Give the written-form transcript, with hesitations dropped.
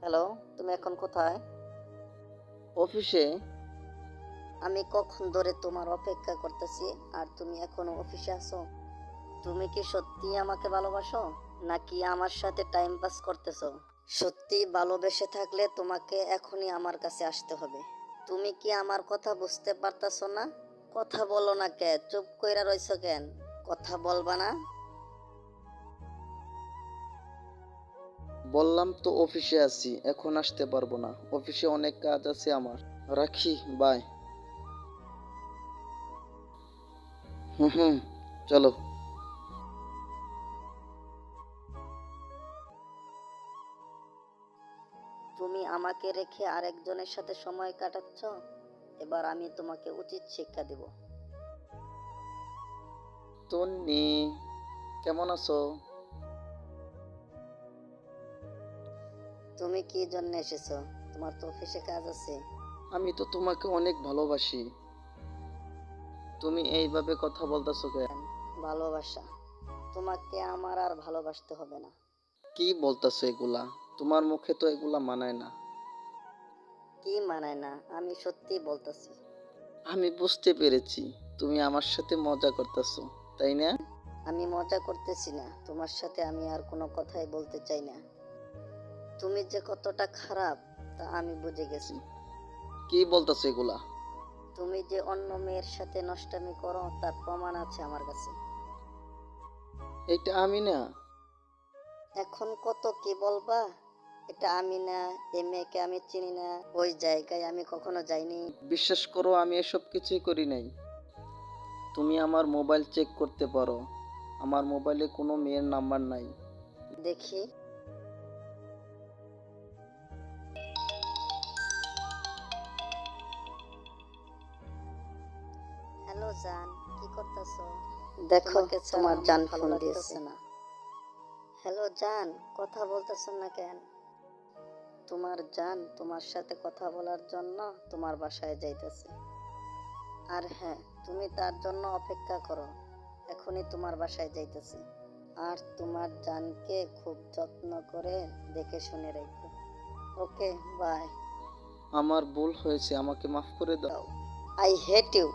Hello, তুমি এখন কোথায়? অফিসে। আমি কখন ধরে তোমার অপেক্ষা করতেছি আর তুমি এখনো অফিসে আছো? তুমি কি সত্যি আমাকে ভালোবাসো নাকি আমার সাথে টাইম পাস করতেছো? সত্যি ভালোবেসে থাকলে তোমাকে এখনই আমার কাছে আসতে হবে। তুমি কি আমার কথা বুঝতে পারতাছো না? কথা বলো না কে? চুপ কইরা রইছো কেন? কথা বলবা না? বললাম তো অফিসে আছি, এখন আসতে পারবো না। অফিসে অনেক কাজ আছে আমার। রাখি, বাই। হুম, চলো। তুমি আমাকে রেখে আরেকজনের সাথে সময় কাটাচ্ছ। এবার আমি তোমাকে উচিত শিক্ষা দেব। তন্নি, কেমন আছো? তুমি কি জন্য এসেছো? তোমার তো অফিসে কাজ আছে। আমি তো তোমাকে অনেক ভালোবাসি। তুমি এইভাবে কথা বলতেছো কেন? ভালোবাসা? তোমাকে আমার আর ভালোবাসতে হবে না। কি বলতেছো এগুলা? তোমার মুখে তো এগুলা মানায় না। কি মানায় না? আমি সত্যি বলতেছি। আমি বুঝতে পেরেছি, তুমি আমার সাথে মজা করতেছো, তাই না? আমি মজা করতেছি না, তোমার সাথে আমি আর কোনো কথাই বলতে চাই না। তুমি যে কতটা খারাপ তা আমি বুঝে গেছি। কি বলতেছো এগুলা? তুমি যে অন্য মেয়ের সাথে নষ্টামি করো তার প্রমাণ আছে আমার কাছে। এটা আমি না। এখন কত কি বলবা? এটা আমি না, এই মেয়েকে আমি চিনি না, ওই জায়গায় আমি কখনো যাইনি। বিশ্বাস করো, আমি এসব কিছুই করি নাই। তুমি আমার মোবাইল চেক করতে পারো, আমার মোবাইলে কোনো মেয়ের নাম্বার নাই। দেখি। হ্যালো জান, কি করতেছো? দেখো তোমার জান ফোন দিয়েছে না। হ্যালো জান, কথা বলতেছো না কেন? তোমার জান তোমার সাথে কথা বলার জন্য তোমার বাসায় যাইতেছে। আর হ্যাঁ, তুমি তার জন্য অপেক্ষা করো, এখনই তোমার বাসায় যাইতেছে। আর তোমার জানকে খুব যত্ন করে দেখে শুনে রেখো। Okay, bye. আমার ভুল হয়েছে, আমাকে মাফ করে দাও। I hate you.